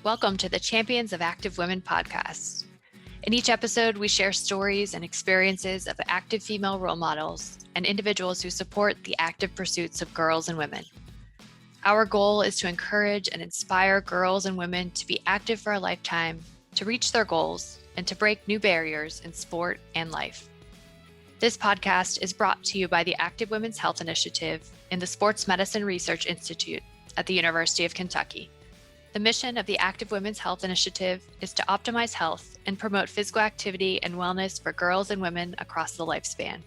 Welcome to the Champions of Active Women podcast. In each episode, we share stories and experiences of active female role models and individuals who support the active pursuits of girls and women. Our goal is to encourage and inspire girls and women to be active for a lifetime, to reach their goals, and to break new barriers in sport and life. This podcast is brought to you by the Active Women's Health Initiative in the Sports Medicine Research Institute at the University of Kentucky. The mission of the Active Women's Health Initiative is to optimize health and promote physical activity and wellness for girls and women across the lifespan.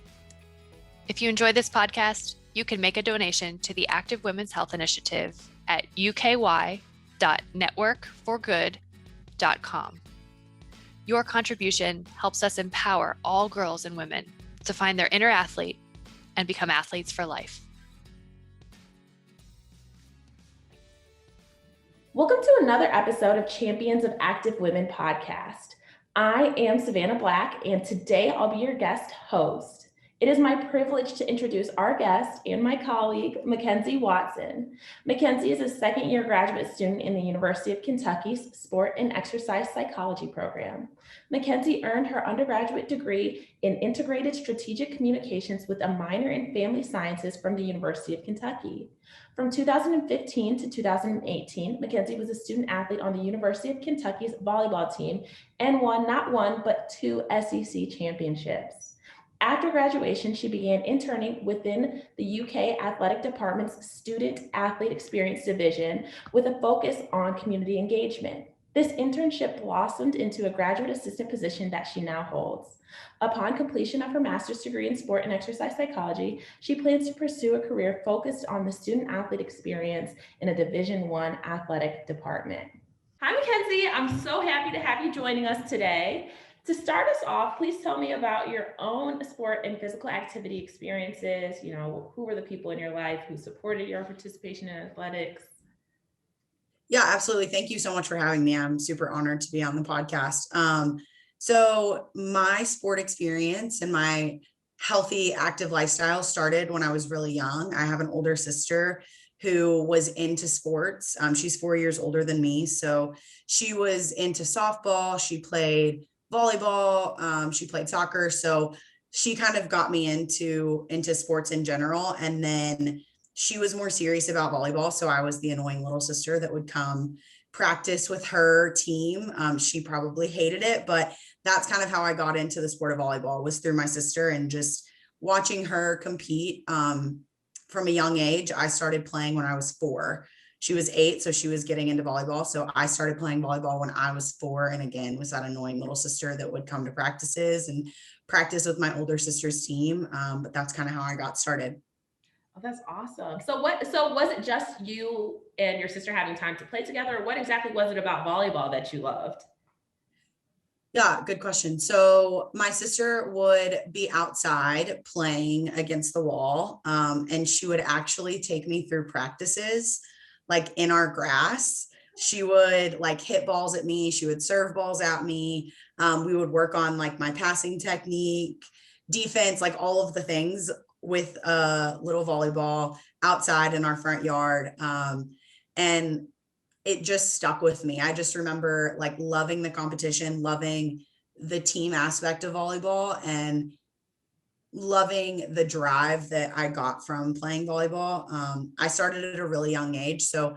If you enjoy this podcast, you can make a donation to the Active Women's Health Initiative at uky.networkforgood.com. Your contribution helps us empower all girls and women to find their inner athlete and become athletes for life. Welcome to another episode of Champions of Active Women podcast. I am Savannah Black, and today I'll be your guest host. It is my privilege to introduce our guest and my colleague, McKenzie Watson. McKenzie is a second-year graduate student in the University of Kentucky's Sport and Exercise Psychology program. McKenzie earned her undergraduate degree in Integrated Strategic Communications with a minor in Family Sciences from the University of Kentucky. From 2015 to 2018, McKenzie was a student athlete on the University of Kentucky's volleyball team and won not one, but 2 SEC championships. After graduation, she began interning within the UK Athletic Department's Student Athlete Experience Division with a focus on community engagement. This internship blossomed into a graduate assistant position that she now holds. Upon completion of her master's degree in sport and exercise psychology, she plans to pursue a career focused on the student athlete experience in a Division I athletic department. Hi, McKenzie. I'm so happy to have you joining us today. To start us off, please tell me about your own sport and physical activity experiences. Who were the people in your life who supported your participation in athletics? Yeah, absolutely. Thank you so much for having me. I'm super honored to be on the podcast. So my sport experience and my healthy, active lifestyle started when I was really young. I have an older sister who was into sports. She's 4 years older than me. So she was into softball. She played volleyball. She played soccer. So she kind of got me into sports in general. And then she was more serious about volleyball. So I was the annoying little sister that would come practice with her team. She probably hated it, but that's kind of how I got into the sport of volleyball, was through my sister and just watching her compete. From a young age, I started playing when I was 4. She was 8, so she was getting into volleyball. So I started playing volleyball when I was 4. And again, was that annoying little sister that would come to practices and practice with my older sister's team. But that's kind of how I got started. Oh, that's awesome. So was it just you and your sister having time to play together? Or what exactly was it about volleyball that you loved? Yeah, good question. So my sister would be outside playing against the wall, and she would actually take me through practices, like in our grass. She would like hit balls at me. She would serve balls at me. We would work on like my passing technique, defense, like all of the things with a little volleyball outside in our front yard. And it just stuck with me. I just remember like loving the competition, loving the team aspect of volleyball, and loving the drive that I got from playing volleyball. I started at a really young age, so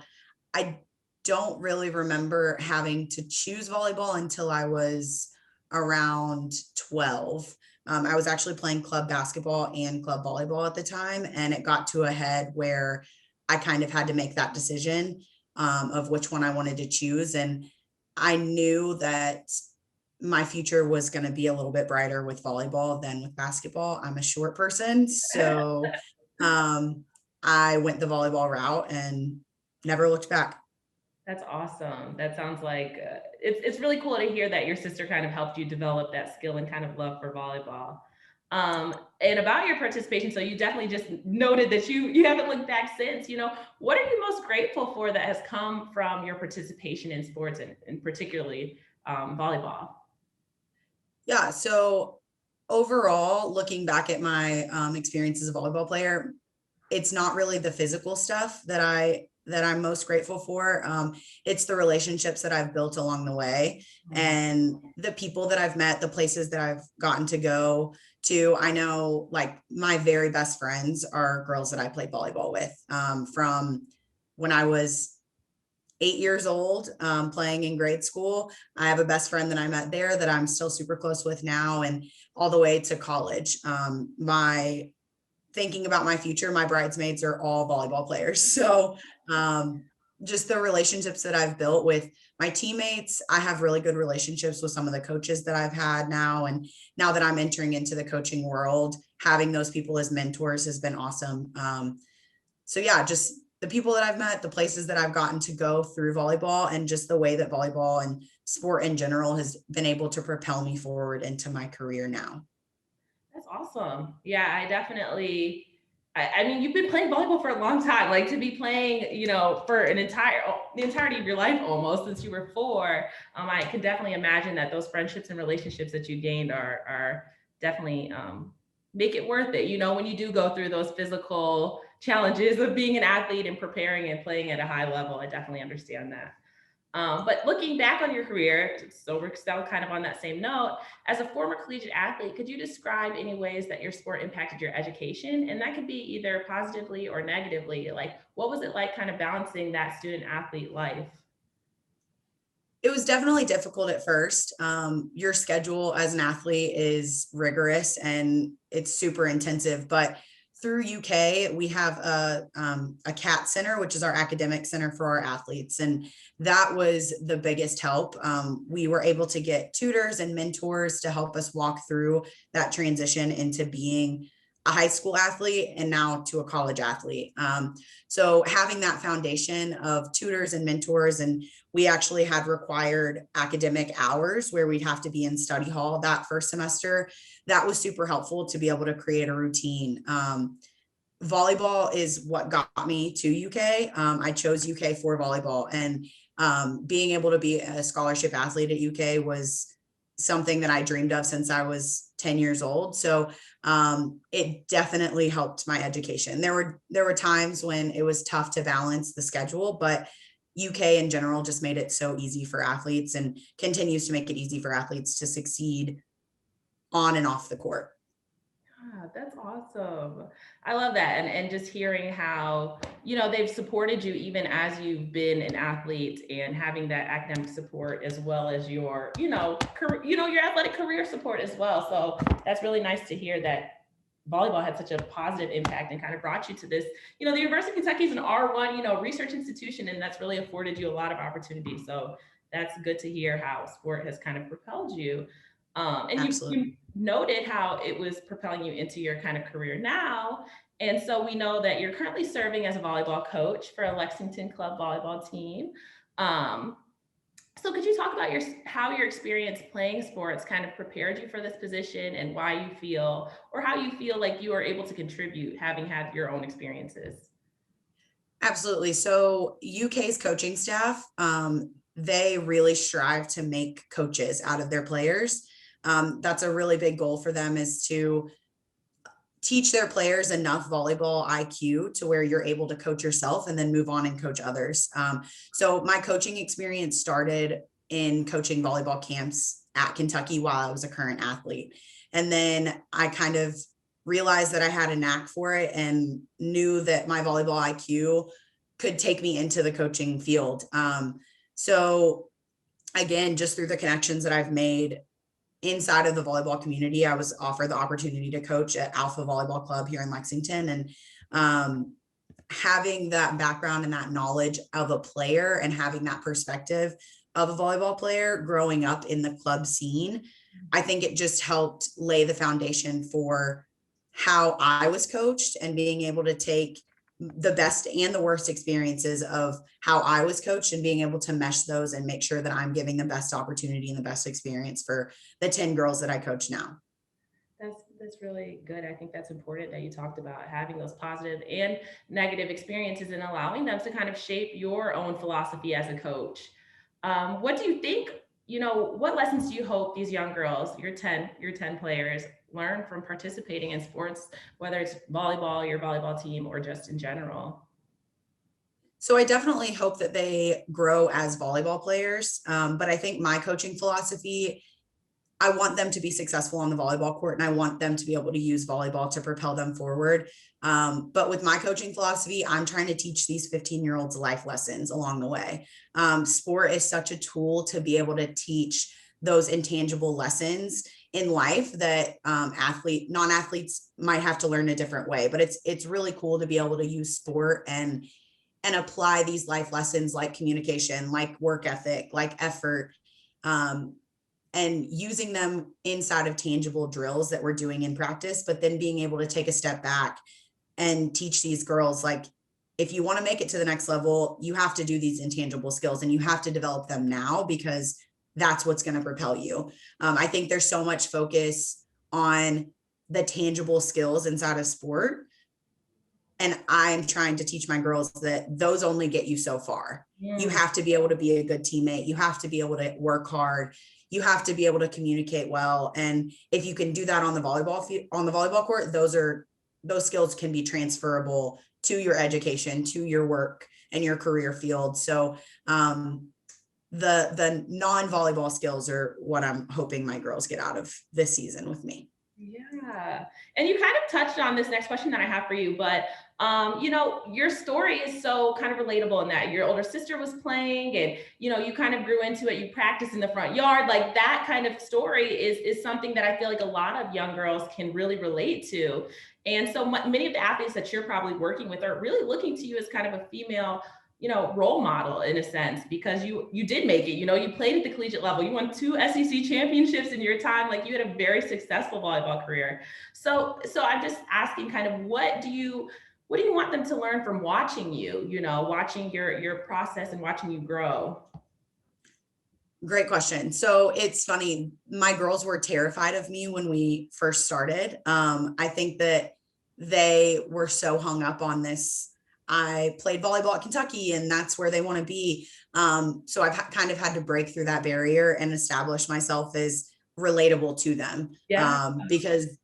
I don't really remember having to choose volleyball until I was around 12. I was actually playing club basketball and club volleyball at the time, and it got to a head where I kind of had to make that decision of which one I wanted to choose. And I knew that my future was going to be a little bit brighter with volleyball than with basketball. I'm a short person, so I went the volleyball route and never looked back. That's awesome. That sounds like it's really cool to hear that your sister kind of helped you develop that skill and kind of love for volleyball. And about your participation, so you definitely just noted that you haven't looked back since. What are you most grateful for that has come from your participation in sports and particularly volleyball? Yeah, so overall, looking back at my experience as a volleyball player, it's not really the physical stuff that I that I'm most grateful for. It's the relationships that I've built along the way and the people that I've met, the places that I've gotten to go to. I know like my very best friends are girls that I played volleyball with from when I was 8 years old, playing in grade school. I have a best friend that I met there that I'm still super close with now, and all the way to college. My thinking about my future, my bridesmaids are all volleyball players. So just the relationships that I've built with my teammates, I have really good relationships with some of the coaches that I've had now. And now that I'm entering into the coaching world, having those people as mentors has been awesome. So yeah, just the people that I've met, the places that I've gotten to go through volleyball, and just the way that volleyball and sport in general has been able to propel me forward into my career now. That's awesome. Yeah, I definitely, I mean, you've been playing volleyball for a long time, like to be playing, for the entirety of your life almost since you were 4. I can definitely imagine that those friendships and relationships that you gained are definitely make it worth it. When you do go through those physical challenges of being an athlete and preparing and playing at a high level, I definitely understand that. But looking back on your career, so we're still kind of on that same note, as a former collegiate athlete, could you describe any ways that your sport impacted your education? And that could be either positively or negatively. Like, what was it like kind of balancing that student athlete life? It was definitely difficult at first. Your schedule as an athlete is rigorous and it's super intensive, but through UK, we have a CAT center, which is our academic center for our athletes. And that was the biggest help. We were able to get tutors and mentors to help us walk through that transition into being a high school athlete and now to a college athlete. So having that foundation of tutors and mentors, and we actually had required academic hours where we'd have to be in study hall that first semester. That was super helpful to be able to create a routine. Volleyball is what got me to UK. I chose UK for volleyball, and being able to be a scholarship athlete at UK was something that I dreamed of since I was 10 years old. So it definitely helped my education. There were times when it was tough to balance the schedule, but UK in general just made it so easy for athletes and continues to make it easy for athletes to succeed on and off the court. Ah, that's awesome. I love that. And just hearing how, they've supported you even as you've been an athlete and having that academic support as well as your, your athletic career support as well. So that's really nice to hear that volleyball had such a positive impact and kind of brought you to this, the University of Kentucky is an R1, research institution, and that's really afforded you a lot of opportunities. So that's good to hear how sport has kind of propelled you. And you noted how it was propelling you into your kind of career now. And so we know that you're currently serving as a volleyball coach for a Lexington Club volleyball team. So could you talk about how your experience playing sports kind of prepared you for this position and why you feel, or how you feel like you are able to contribute having had your own experiences? Absolutely. So UK's coaching staff, they really strive to make coaches out of their players. That's a really big goal for them, is to teach their players enough volleyball IQ to where you're able to coach yourself and then move on and coach others. So my coaching experience started in coaching volleyball camps at Kentucky while I was a current athlete. And then I kind of realized that I had a knack for it and knew that my volleyball IQ could take me into the coaching field. So again, just through the connections that I've made inside of the volleyball community, I was offered the opportunity to coach at Alpha Volleyball Club here in Lexington. And having that background and that knowledge of a player and having that perspective of a volleyball player growing up in the club scene, I think it just helped lay the foundation for how I was coached and being able to take the best and the worst experiences of how I was coached and being able to mesh those and make sure that I'm giving the best opportunity and the best experience for the 10 girls that I coach now. That's really good. I think that's important that you talked about having those positive and negative experiences and allowing them to kind of shape your own philosophy as a coach. What do you think, what lessons do you hope these young girls, your 10 players, learn from participating in sports, whether it's volleyball, your volleyball team, or just in general? So I definitely hope that they grow as volleyball players. But I think my coaching philosophy, I want them to be successful on the volleyball court, and I want them to be able to use volleyball to propel them forward. But with my coaching philosophy, I'm trying to teach these 15-year-olds life lessons along the way. Sport is such a tool to be able to teach those intangible lessons in life that non-athletes might have to learn a different way. But it's really cool to be able to use sport and apply these life lessons like communication, like work ethic, like effort, and using them inside of tangible drills that we're doing in practice, but then being able to take a step back and teach these girls, like, if you want to make it to the next level, you have to do these intangible skills and you have to develop them now, because that's what's going to propel you. I think there's so much focus on the tangible skills inside of sport. And I'm trying to teach my girls that those only get you so far. You have to be able to be a good teammate. You have to be able to work hard. You have to be able to communicate well. And if you can do that on the volleyball court, those skills can be transferable to your education, to your work and your career field. So the non-volleyball skills are what I'm hoping my girls get out of this season with me. Yeah. And you kind of touched on this next question that I have for you, but your story is so kind of relatable in that your older sister was playing and, you kind of grew into it. You practiced in the front yard. Like that kind of story is something that I feel like a lot of young girls can really relate to. And so many of the athletes that you're probably working with are really looking to you as kind of a female role model in a sense, because you did make it, you played at the collegiate level, you won 2 SEC championships in your time, like you had a very successful volleyball career. So I'm just asking kind of what do you want them to learn from watching you, watching your process and watching you grow? Great question. So it's funny, my girls were terrified of me when we first started. I think that they were so hung up on this. I played volleyball at Kentucky and that's where they want to be. So I've kind of had to break through that barrier and establish myself as relatable to them. Yeah. Because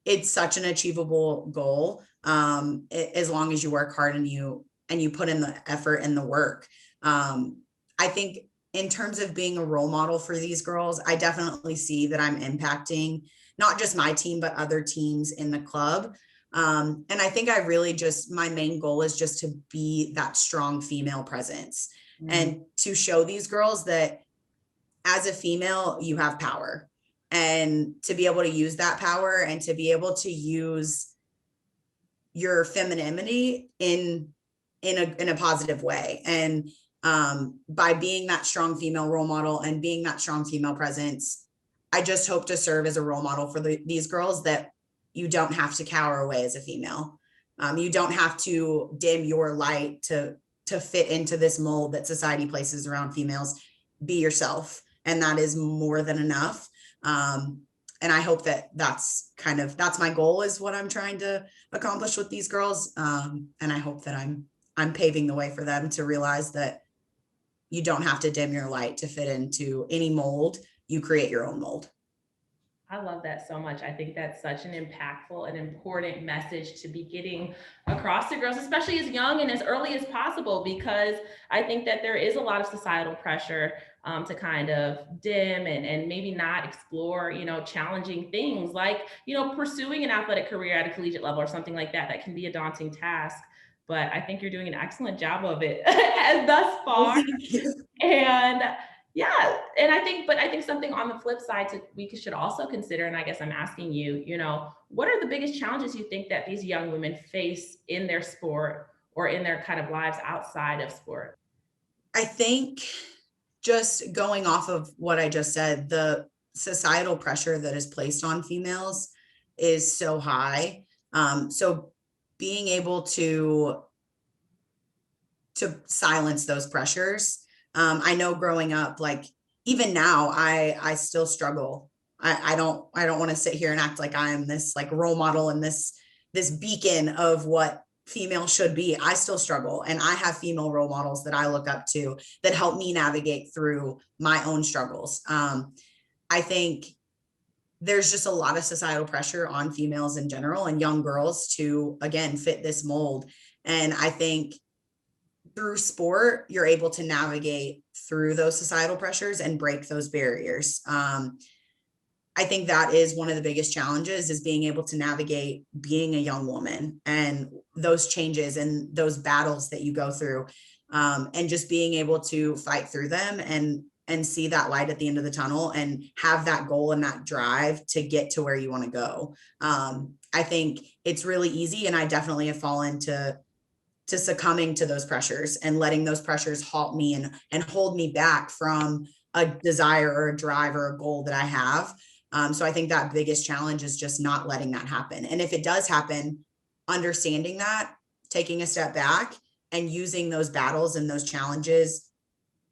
it's such an achievable goal. As long as you work hard and you put in the effort and the work. I think in terms of being a role model for these girls, I definitely see that I'm impacting not just my team, but other teams in the club. And I think I really my main goal is just to be that strong female presence and to show these girls that as a female, you have power, and to be able to use that power and to be able to use your femininity in a positive way. And by being that strong female role model and being that strong female presence, I just hope to serve as a role model for these girls that you don't have to cower away as a female. You don't have to dim your light to fit into this mold that society places around females. Be yourself. And that is more than enough. And I hope that that's my goal, is what I'm trying to accomplish with these girls. And I hope that I'm paving the way for them to realize that you don't have to dim your light to fit into any mold. You create your own mold. I love that so much. I think that's such an impactful and important message to be getting across to girls, especially as young and as early as possible, because I think that there is a lot of societal pressure to kind of dim and maybe not explore, challenging things like, pursuing an athletic career at a collegiate level or something like that. That can be a daunting task, but I think you're doing an excellent job of it thus far. And yeah, and I think something on the flip side we should also consider, and I guess I'm asking you, what are the biggest challenges you think that these young women face in their sport or in their kind of lives outside of sport? I think, just going off of what I just said, the societal pressure that is placed on females is so high. So being able to silence those pressures. I know growing up, like even now, I still struggle. I don't want to sit here and act like I am this like role model and this beacon of what female should be. I still struggle, and I have female role models that I look up to that help me navigate through my own struggles. I think there's just a lot of societal pressure on females in general and young girls to, again, fit this mold. And I think through sport, you're able to navigate through those societal pressures and break those barriers. I think that is one of the biggest challenges, is being able to navigate being a young woman and those changes and those battles that you go through, and just being able to fight through them and see that light at the end of the tunnel and have that goal and that drive to get to where you want to go. I think it's really easy, and I definitely have fallen to succumbing to those pressures and letting those pressures halt me and hold me back from a desire or a drive or a goal that I have. So I think that biggest challenge is just not letting that happen. And if it does happen, understanding that, taking a step back and using those battles and those challenges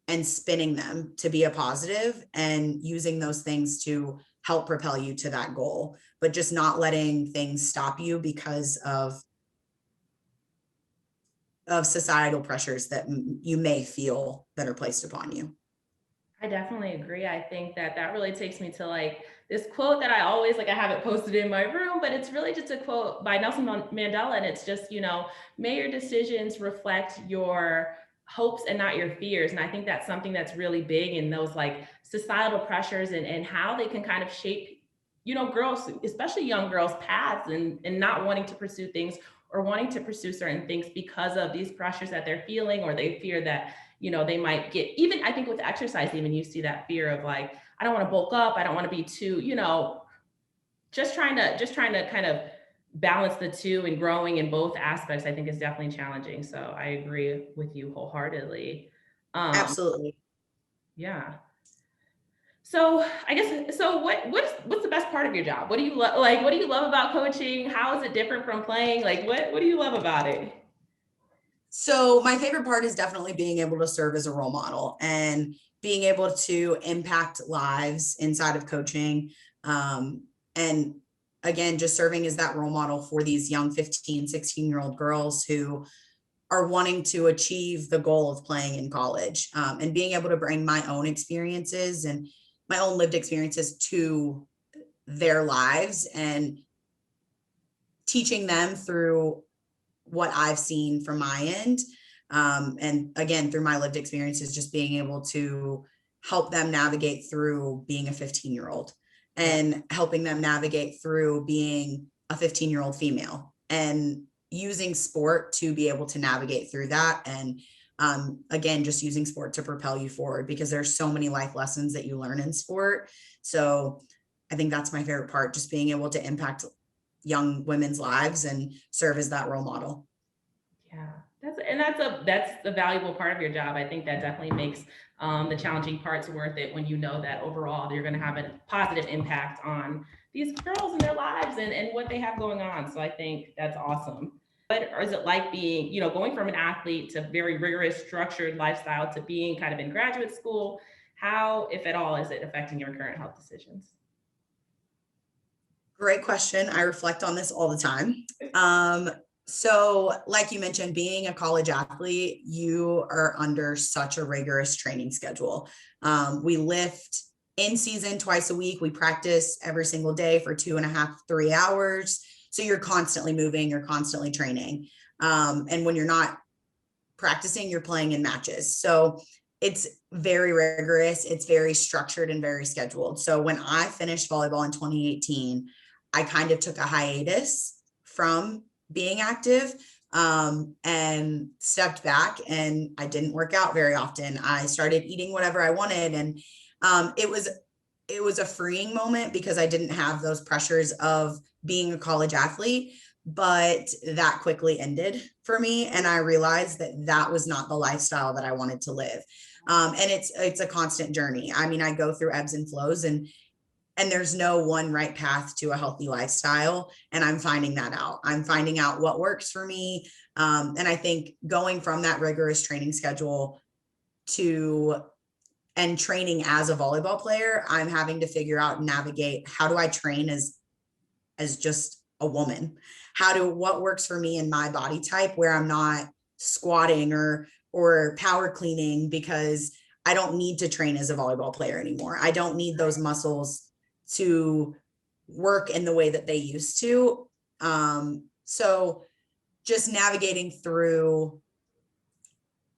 and spinning them to be a positive, and using those things to help propel you to that goal, but just not letting things stop you because of societal pressures that you may feel that are placed upon you. I definitely agree. I think that really takes me to like this quote that I always like, I have it posted in my room, but it's really just a quote by Nelson Mandela. And it's just, may your decisions reflect your hopes and not your fears. And I think that's something that's really big in those like societal pressures and how they can kind of shape, girls, especially young girls' paths and not wanting to pursue things or wanting to pursue certain things because of these pressures that they're feeling, or they fear that they might get, even I think with exercise, even you see that fear of like, I don't want to bulk up. I don't want to be too, just trying to kind of balance the two and growing in both aspects, I think is definitely challenging. So I agree with you wholeheartedly. Absolutely. Yeah. So I guess, so what's the best part of your job? What do you like, what do you love about coaching? How is it different from playing? Like, what do you love about it? So my favorite part is definitely being able to serve as a role model and being able to impact lives inside of coaching. And again, just serving as that role model for these young 15, 16-year-old girls who are wanting to achieve the goal of playing in college, and being able to bring my own experiences and my own lived experiences to their lives and teaching them through what I've seen from my end. And again, through my lived experiences, just being able to help them navigate through being a 15-year-old and helping them navigate through being a 15-year-old female, and using sport to be able to navigate through that. And again, just using sport to propel you forward, because there's so many life lessons that you learn in sport. So I think that's my favorite part, just being able to impact young women's lives and serve as that role model. Yeah, that's a valuable part of your job. I think that definitely makes the challenging parts worth it, when you know that overall you're going to have a positive impact on these girls and their lives and what they have going on. So I think that's awesome. What is it like being, going from an athlete to very rigorous, structured lifestyle to being kind of in graduate school? How, if at all, is it affecting your current health decisions? Great question. I reflect on this all the time. So like you mentioned, being a college athlete, you are under such a rigorous training schedule. We lift in season twice a week. We practice every single day for 2.5, 3 hours. So you're constantly moving, you're constantly training. And when you're not practicing, you're playing in matches. So it's very rigorous. It's very structured and very scheduled. So when I finished volleyball in 2018, I kind of took a hiatus from being active, and stepped back, and I didn't work out very often. I started eating whatever I wanted. And it was a freeing moment, because I didn't have those pressures of being a college athlete, but that quickly ended for me. And I realized that that was not the lifestyle that I wanted to live. And it's a constant journey. I mean, I go through ebbs and flows, and there's no one right path to a healthy lifestyle. And I'm finding that out. I'm finding out what works for me. And I think going from that rigorous training schedule and training as a volleyball player, I'm having to figure out and navigate, how do I train as just a woman? What works for me in my body type, where I'm not squatting or power cleaning, because I don't need to train as a volleyball player anymore. I don't need those muscles to work in the way that they used to. So just navigating through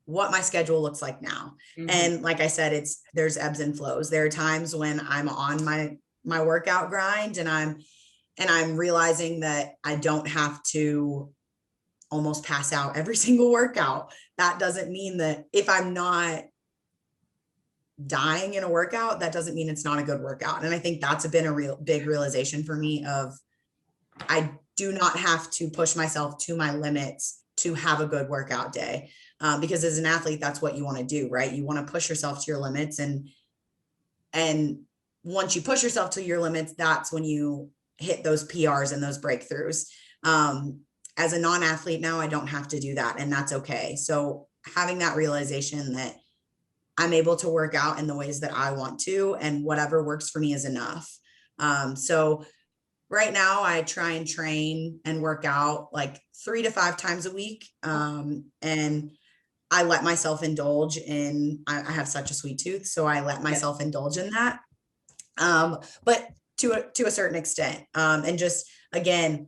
what my schedule looks like now. Mhm. And like I said, there's ebbs and flows. There are times when I'm on my workout grind and I'm realizing that I don't have to almost pass out every single workout. That doesn't mean that if I'm not dying in a workout, that doesn't mean it's not a good workout. And I think that's been a real big realization for me of I do not have to push myself to my limits to have a good workout day. Because as an athlete, that's what you want to do, right? You want to push yourself to your limits. And once you push yourself to your limits, that's when you hit those PRs and those breakthroughs. As a non-athlete now, I don't have to do that, and that's okay. So having that realization that I'm able to work out in the ways that I want to, and whatever works for me is enough. So right now I try and train and work out like 3 to 5 times a week. And I let myself indulge in, I have such a sweet tooth, so I let myself indulge in that. But to a certain extent. And just, again,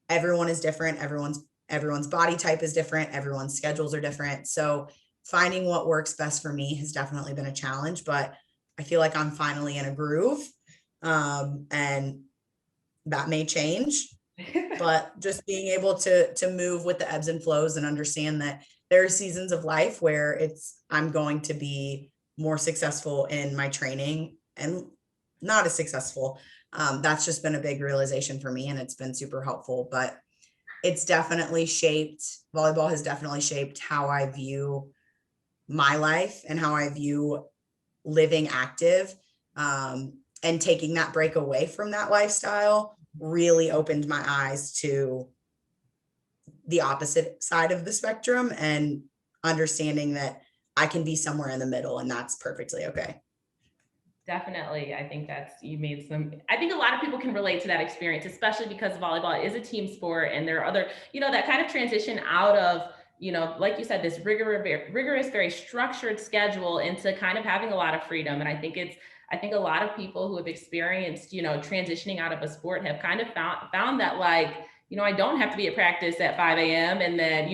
everyone is different. Everyone's body type is different. Everyone's schedules are different. So finding what works best for me has definitely been a challenge, but I feel like I'm finally in a groove. And that may change, but just being able to move with the ebbs and flows and understand that there are seasons of life where I'm going to be more successful in my training and not as successful. That's just been a big realization for me, and it's been super helpful. But volleyball has definitely shaped how I view my life and how I view living active. And taking that break away from that lifestyle really opened my eyes to the opposite side of the spectrum and understanding that I can be somewhere in the middle, and that's perfectly okay. Definitely. I think I think a lot of people can relate to that experience, especially because volleyball is a team sport and there are other, that kind of transition out of, like you said, this rigorous, very structured schedule into kind of having a lot of freedom. And I think a lot of people who have experienced, transitioning out of a sport have kind of found that, like, I don't have to be at practice at 5 a.m. and then,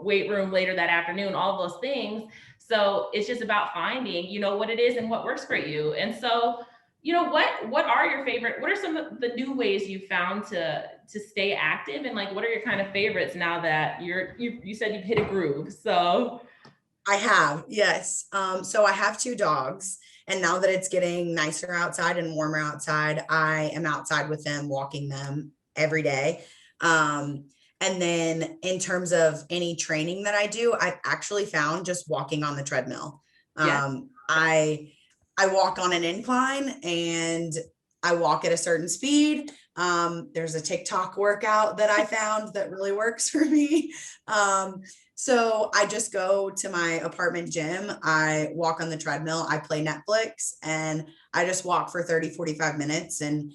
weight room later that afternoon, all of those things. So it's just about finding, what it is and what works for you. And so, what are some of the new ways you found to stay active, and like, what are your kind of favorites now that you said you've hit a groove? So I have, yes. So I have 2 dogs, and now that it's getting nicer outside and warmer outside, I am outside with them, walking them every day. And then in terms of any training that I do, I've actually found just walking on the treadmill. I walk on an incline and I walk at a certain speed. There's a TikTok workout that I found that really works for me. So I just go to my apartment gym. I walk on the treadmill, I play Netflix, and I just walk for 30, 45 minutes, and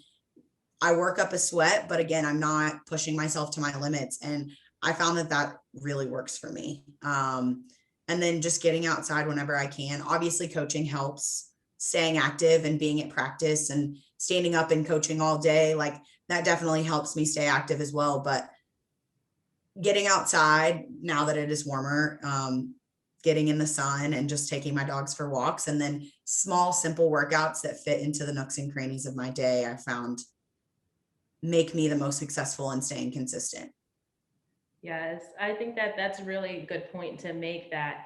I work up a sweat, but again, I'm not pushing myself to my limits. And I found that really works for me. And then just getting outside whenever I can. Obviously, coaching helps, staying active and being at practice and standing up and coaching all day. Like, that definitely helps me stay active as well. But getting outside now that it is warmer, getting in the sun and just taking my dogs for walks, and then small, simple workouts that fit into the nooks and crannies of my day, I found make me the most successful in staying consistent. yes, I think that's a really good point to make, that,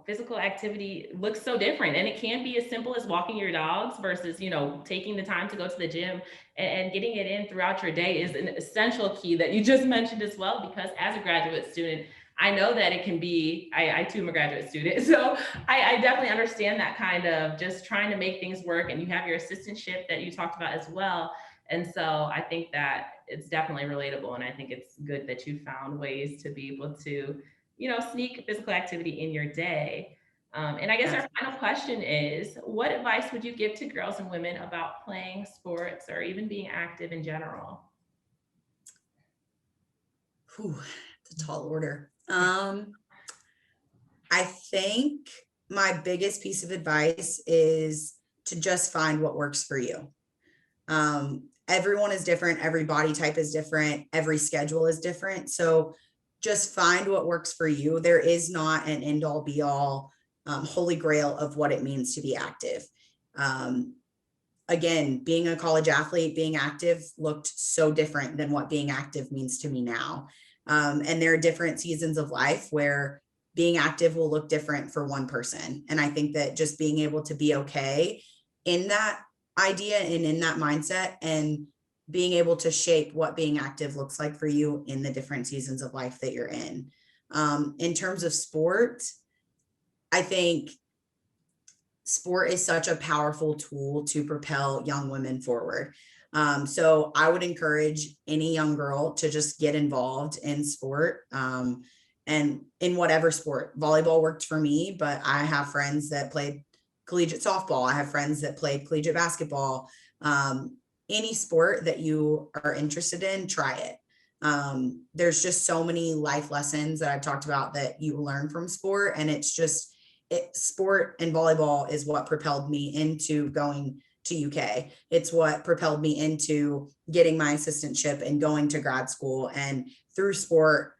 physical activity looks so different, and it can be as simple as walking your dogs versus, taking the time to go to the gym, and getting it in throughout your day is an essential key that you just mentioned as well, because as a graduate student, I know that it can be, I too am a graduate student. So I definitely understand that kind of just trying to make things work, and you have your assistantship that you talked about as well. And so I think that it's definitely relatable. And I think it's good that you found ways to be able to, sneak physical activity in your day. And I guess our final question is, what advice would you give to girls and women about playing sports or even being active in general? Whew, it's a tall order. I think my biggest piece of advice is to just find what works for you. Everyone is different. Every body type is different. Every schedule is different. So just find what works for you. There is not an end all be all holy grail of what it means to be active. Again, being a college athlete, being active looked so different than what being active means to me now. And there are different seasons of life where being active will look different for one person. And I think that just being able to be okay in that idea and in that mindset, and being able to shape what being active looks like for you in the different seasons of life that you're in. In terms of sport, I think sport is such a powerful tool to propel young women forward. So I would encourage any young girl to just get involved in sport, and in whatever sport. Volleyball worked for me, but I have friends that played collegiate softball. I have friends that played collegiate basketball. Any sport that you are interested in, try it. There's just so many life lessons that I've talked about that you learn from sport. And it's just, sport and volleyball is what propelled me into going to UK. It's what propelled me into getting my assistantship and going to grad school. And through sport,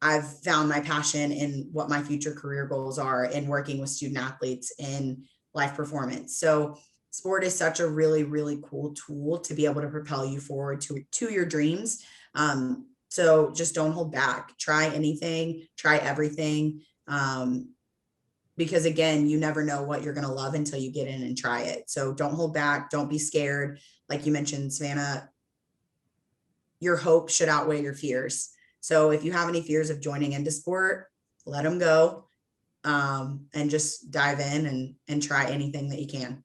I've found my passion in what my future career goals are in working with student athletes in life performance. So sport is such a really, really cool tool to be able to propel you forward to your dreams. So just don't hold back. Try anything, try everything. Because again, you never know what you're going to love until you get in and try it. So don't hold back. Don't be scared. Like you mentioned, Savannah, your hope should outweigh your fears. So if you have any fears of joining into sport, let them go, and just dive in and try anything that you can.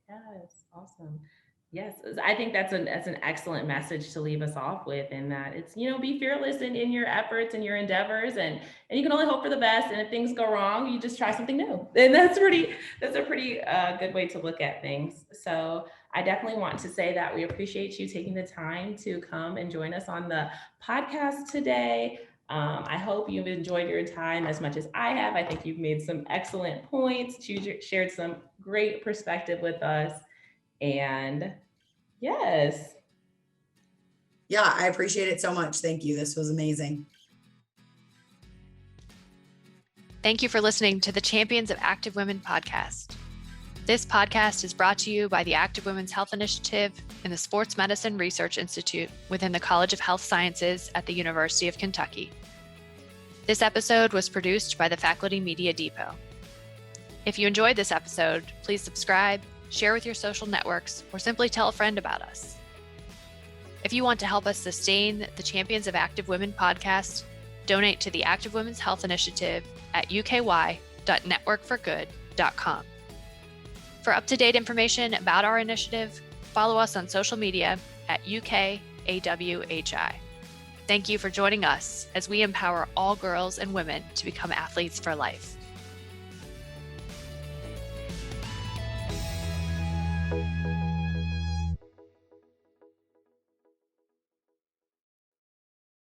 Yes, awesome. Yes, I think that's an excellent message to leave us off with, in that it's, be fearless in your efforts and your endeavors, and you can only hope for the best. And if things go wrong, you just try something new. And that's a pretty good way to look at things. So I definitely want to say that we appreciate you taking the time to come and join us on the podcast today. I hope you've enjoyed your time as much as I have. I think you've made some excellent points. You shared some great perspective with us. And yes. Yeah, I appreciate it so much. Thank you. This was amazing. Thank you for listening to the Champions of Active Women podcast. This podcast is brought to you by the Active Women's Health Initiative and the Sports Medicine Research Institute within the College of Health Sciences at the University of Kentucky. This episode was produced by the Faculty Media Depot. If you enjoyed this episode, please subscribe, share with your social networks, or simply tell a friend about us. If you want to help us sustain the Champions of Active Women podcast, donate to the Active Women's Health Initiative at uky.networkforgood.com. For up-to-date information about our initiative, follow us on social media at UKAWHI. Thank you for joining us as we empower all girls and women to become athletes for life.